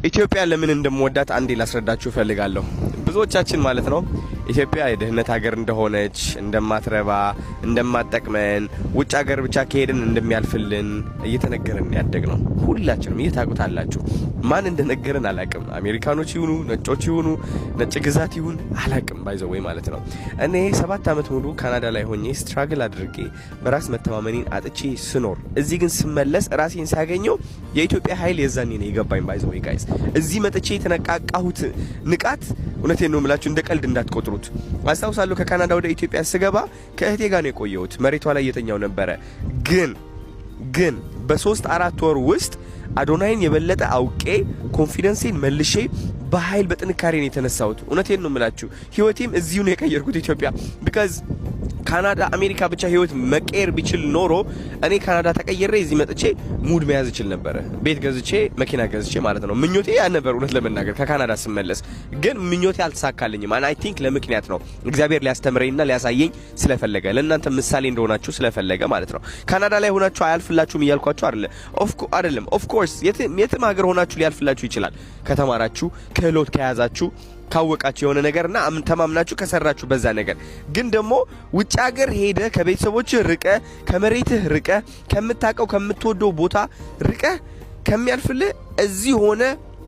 ኢትዮጵያ ለምን እንደምወዳት አንዴ ላስረዳችሁ ፈልጋለሁ። ብዙዎቻችን ማለት ነው ኢትዮጵያ የድህነት ሀገር እንደሆነች እንደማትረባ እንደማትጠቅመን ውጭ ሀገር ብቻ ከሄድን እንደሚያልፍልን እየተነገረን ያደግነው ሁላችንም እየታቁታላችሁ። ማን እንደነገረን አላቅም። አሜሪካኖች ይሁኑ ነጮች ይሁኑ ነጭ ግዛት ይሁን አላቅም ባይዘው ወይ ማለት ነው። እኔ 7 አመት ሙሉ ካናዳ ላይ ሆኜ ስትራግል አድርጌ በራስ መተማመኔን አጥቼ ስኖር እዚህ ግን ስመለስ ራሴን ሳገኘው የኢትዮጵያ ኃይል የዛኔ ነው የገባኝ ባይዘው ወይ ጋይስ። እዚህ መጥቼ የተነቃቃሁት ንቃት እውነቴን ነው የምላችሁ እንደ ቀልድ እንዳትቆጥሩት። አስታውሳለሁ ከካናዳ ወደ ኢትዮጵያ ስገባ ከእህቴ ጋር ነው የቆየሁት። መሬቷ ላይ እየተኛው ነበረ። ግን በ3-4 ወር ውስጥ አዶናይን የበለጠ አውቄ ኮንፊደንሴን መልሼ በኃይል በጥንካሬ ነው የተነሳሁት። እውነቴን ነው የምላችሁ ህይወቴም እዚሁ ነው የቀየርኩት ኢትዮጵያ because ካናዳ አሜሪካ ብቻ ህይወት መቀየር ቢችል ኖሮ እኔ ካናዳ ተቀየረ እዚህ መጥቼ ሙድ መያዝ ይችል ነበር። ቤት ገዝቼ መኪና ገዝቼ ማለት ነው። ምኞቴ ያ ነበር እውነት ለመናገር ከካናዳ ስመለስ። ግን ምኞቴ አልተሳካልኝም። አይ ቲንክ ለምክንያት ነው እግዚአብሔር ሊያስተምረኝና ሊያሳየኝ ስለፈለገ ለእናንተ ምሳሌ እንደሆናችሁ ስለፈለገ ማለት ነው። ካናዳ ላይ ሆናችሁ አያልፍላችሁም እያልኳችሁ አይደለም። ኦፍ ኮርስ የትም ሀገር ሆናችሁ ሊያልፍላችሁ ይችላል ከተማራችሁ ክህሎት ከያዛችሁ ካወቃችሁ የሆነ ነገርና ተማምናችሁ ከሰራችሁ በዛ ነገር። ግን ደግሞ ውጭ ሀገር ሄደ ከቤተሰቦች ርቀ ከመሬትህ ርቀ ከምታቀው ከምትወደው ቦታ ርቀ ከሚያልፍልህ እዚህ ሆነ